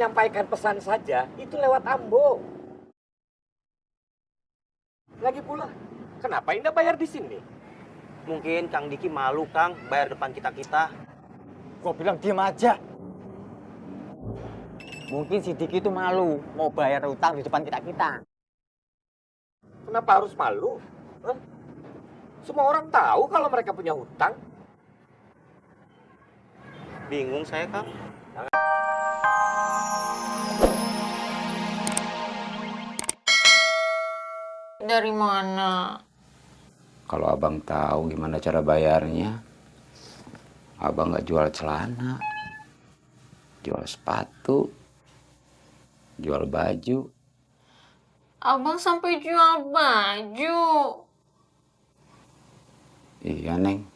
menyampaikan pesan saja, itu lewat Ambo. Lagi pula, kenapa Indah bayar di sini? Mungkin Kang Diki malu, Kang, bayar depan kita-kita. Gua bilang diam aja. Mungkin si Diki itu malu mau bayar utang di depan kita-kita. Kenapa harus malu? Hah? Semua orang tahu kalau mereka punya hutang. Bingung saya, Kang. Dari mana? Kalau abang tahu gimana cara bayarnya, abang nggak jual celana, jual sepatu, jual baju. Abang sampai jual baju. Iya, Neng.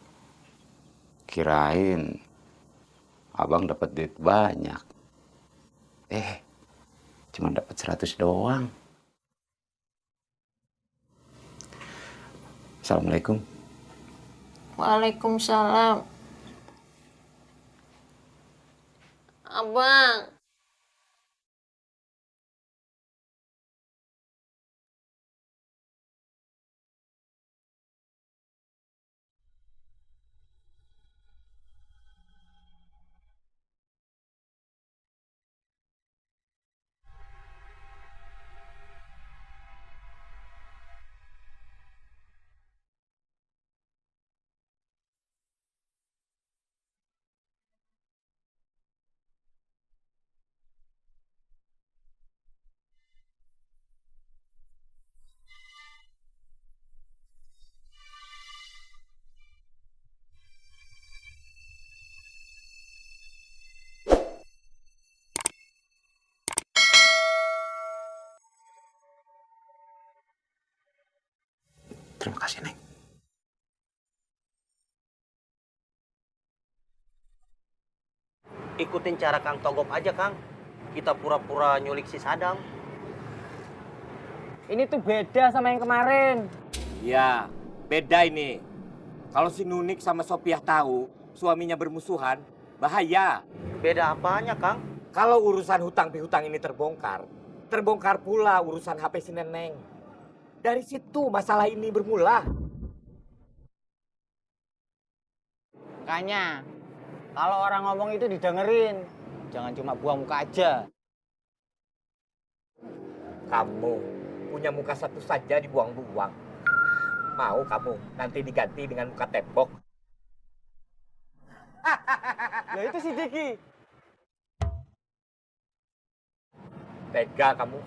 Kirain abang dapat duit banyak. Cuma dapat 100 doang. Assalamualaikum. Waalaikumsalam. Abang. Terima kasih, Neng. Ikutin cara Kang Togop aja, Kang. Kita pura-pura nyulik si Sadam. Ini tuh beda sama yang kemarin. Ya, beda ini. Kalau si Nunik sama Sopiah tahu suaminya bermusuhan, bahaya. Beda apanya, Kang? Kalau urusan hutang pihutang ini terbongkar, terbongkar pula urusan HP si Neneng. Dari situ masalah ini bermula. Makanya, kalau orang ngomong itu didengerin. Jangan cuma buang muka aja. Kamu punya muka satu saja dibuang-buang. Mau kamu nanti diganti dengan muka tembok? Ya itu si Diki. Tega kamu.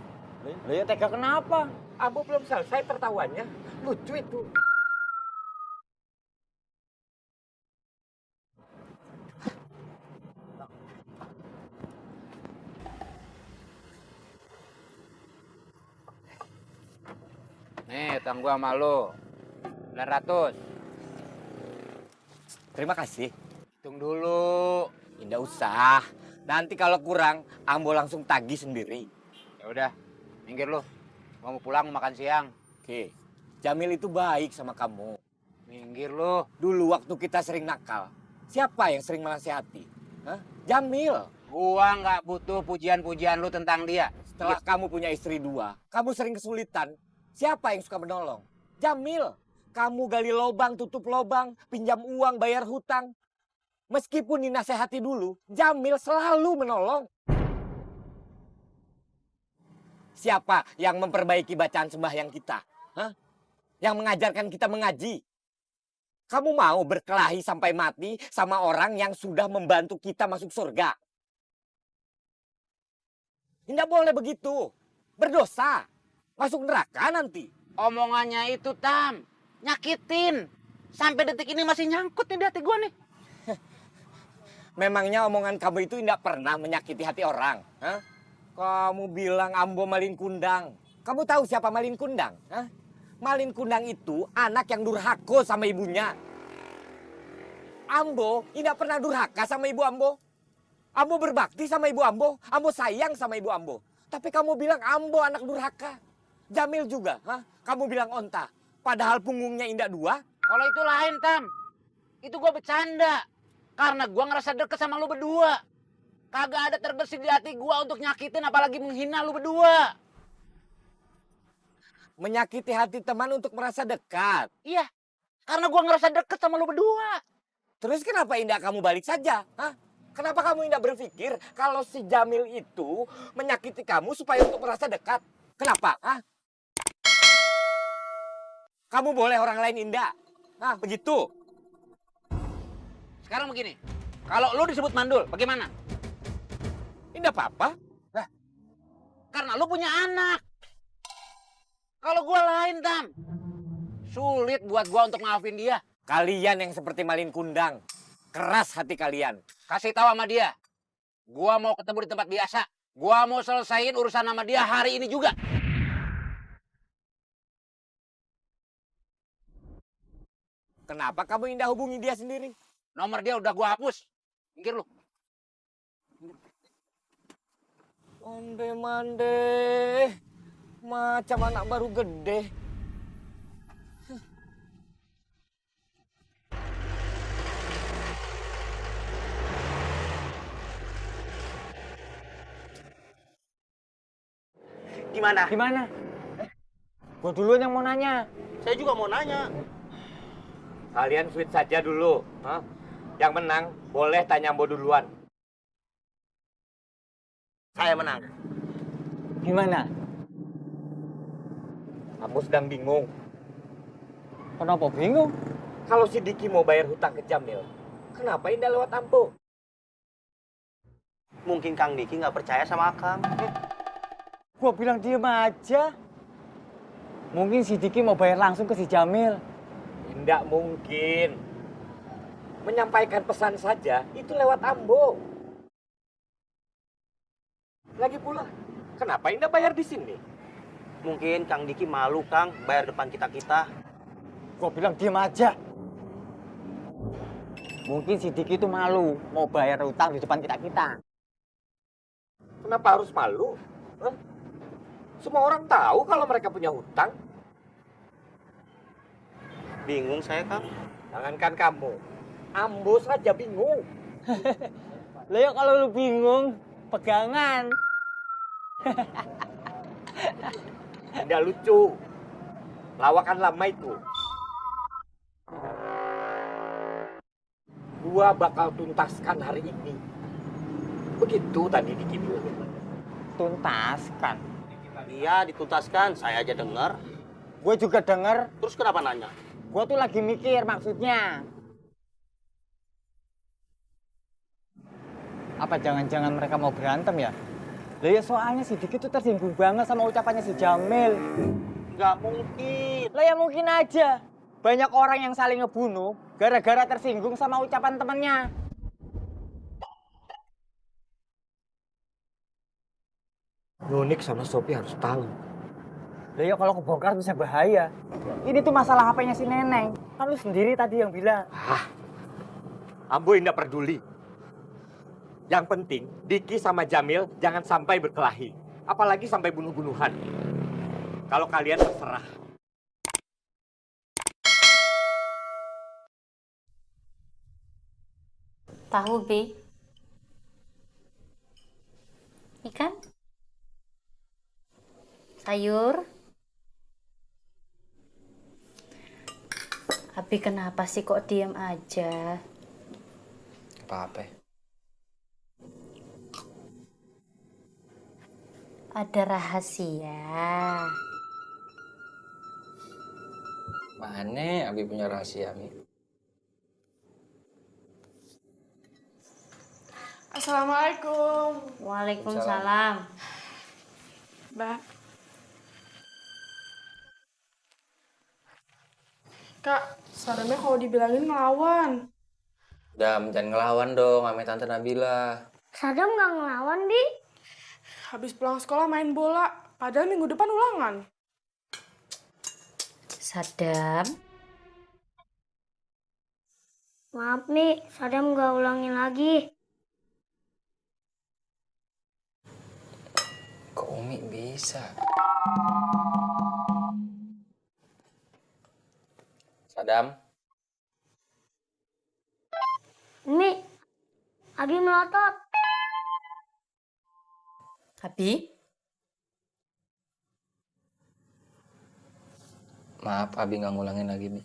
Lah ya tega kenapa? Ambo belum selesai tertawanya. Lucu itu. Nih, utang gua sama lu. 900. Terima kasih. Hitung dulu. Tidak usah. Nanti kalau kurang, Ambo langsung tagih sendiri. Ya udah, minggir lu. Gua mau pulang makan siang. Oke. Jamil itu baik sama kamu. Minggir lu. Dulu waktu kita sering nakal, siapa yang sering menasihati? Hah? Jamil. Gua nggak butuh pujian-pujian lu tentang dia. Setelah kamu punya istri dua, kamu sering kesulitan. Siapa yang suka menolong? Jamil. Kamu gali lobang, tutup lobang, pinjam uang, bayar hutang. Meskipun dinasehati dulu, Jamil selalu menolong. Siapa yang memperbaiki bacaan sembahyang kita? Hah? Yang mengajarkan kita mengaji? Kamu mau berkelahi sampai mati sama orang yang sudah membantu kita masuk surga? Tidak boleh begitu. Berdosa. Masuk neraka nanti. Omongannya itu, Tam, nyakitin. Sampai detik ini masih nyangkut nih di hati gue nih. Memangnya omongan kamu itu tidak pernah menyakiti hati orang? Hah? Kamu bilang Ambo Malin Kundang. Kamu tahu siapa Malin Kundang? Hah? Malin Kundang itu anak yang durhaka sama ibunya. Ambo tidak pernah durhaka sama ibu Ambo. Ambo berbakti sama ibu Ambo. Ambo sayang sama ibu Ambo. Tapi kamu bilang Ambo anak durhaka. Jamil juga, hah? Kamu bilang onta. Padahal punggungnya indah dua. Kalau itu lain, Tam. Itu gue bercanda. Karena gue ngerasa deket sama lu berdua. Kagak ada terbersih di hati gua untuk nyakitin apalagi menghina lu berdua. Menyakiti hati teman untuk merasa dekat. Iya, karena gua ngerasa deket sama lu berdua. Terus kenapa Indah kamu balik saja? Hah? Kenapa kamu Indah berpikir kalau si Jamil itu menyakiti kamu supaya untuk merasa dekat? Kenapa? Hah? Kamu boleh orang lain Indah. Hah, begitu? Sekarang begini, kalau lu disebut mandul, bagaimana? Indah apa-apa. Karena lu punya anak. Kalau gua lain, Tam. Sulit buat gua untuk maafin dia. Kalian yang seperti malin kundang. Keras hati kalian. Kasih tahu sama dia. Gua mau ketemu di tempat biasa. Gua mau selesaiin urusan sama dia hari ini juga. Kenapa kamu Indah hubungi dia sendiri? Nomor dia udah gua hapus. Minggir lu. Onde-mande. Macam anak baru gede. Gimana? Gimana? Gua duluan yang mau nanya. Saya juga mau nanya. Kalian sweet saja dulu. Hah? Yang menang boleh tanya Ambo duluan. Saya menang. Gimana? Ambo sedang bingung. Kenapa bingung? Kalau si Diki mau bayar hutang ke Jamil, kenapa Indah lewat Ambo? Mungkin Kang Diki nggak percaya sama Akang. Gua bilang diem aja. Mungkin si Diki mau bayar langsung ke si Jamil. Tidak mungkin. Menyampaikan pesan saja, itu lewat Ambo. Lagi pula, kenapa Indah bayar di sini? Mungkin Kang Diki malu Kang bayar depan kita-kita. Gua bilang diem aja. Mungkin si Diki itu malu mau bayar utang di depan kita-kita. Kenapa harus malu? Hah? Semua orang tahu kalau mereka punya hutang. Bingung saya Kang. Jangankan kamu, Ambo saja bingung. Lah ya kalau lu bingung, pegangan. Tidak lucu. Lawakan lama itu. Gua bakal tuntaskan hari ini. Begitu tadi Diki bilang. Tuntaskan. Iya dituntaskan, saya aja dengar. Gue juga denger. Terus kenapa nanya? Gue tuh lagi mikir maksudnya. Apa jangan-jangan mereka mau berantem ya? Lah ya soalnya si Diki tuh tersinggung banget sama ucapannya si Jamil. Nggak mungkin. Lah ya mungkin aja. Banyak orang yang saling ngebunuh gara-gara tersinggung sama ucapan temannya. Nunik sama Sophie harus tahu. Lah ya kalau kebongkar bisa bahaya. Ini tuh masalah HP-nya si Neneng. Kan lu sendiri tadi yang bilang. Ambo tidak peduli. Yang penting, Diki sama Jamil jangan sampai berkelahi. Apalagi sampai bunuh-bunuhan. Kalau kalian terserah. Tahu, Bi? Ikan? Sayur? Abi kenapa sih kok diam aja? Apa-apa? Ada rahasia. Mana Abi punya rahasia, Mi? Assalamualaikum. Waalaikumsalam. Mbak. Kak, sarannya kalau dibilangin ngelawan. Dam, jangan ngelawan dong sama Tante Nabila. Sadam nggak ngelawan, Bi. Habis pulang sekolah main bola, padahal minggu depan ulangan. Sadam. Maaf, Mi. Sadam nggak ulangin lagi. Kok Umi bisa? Sadam, Mi, Abi melotot. Abi? Maaf, Abi nggak ngulangin lagi, Bi.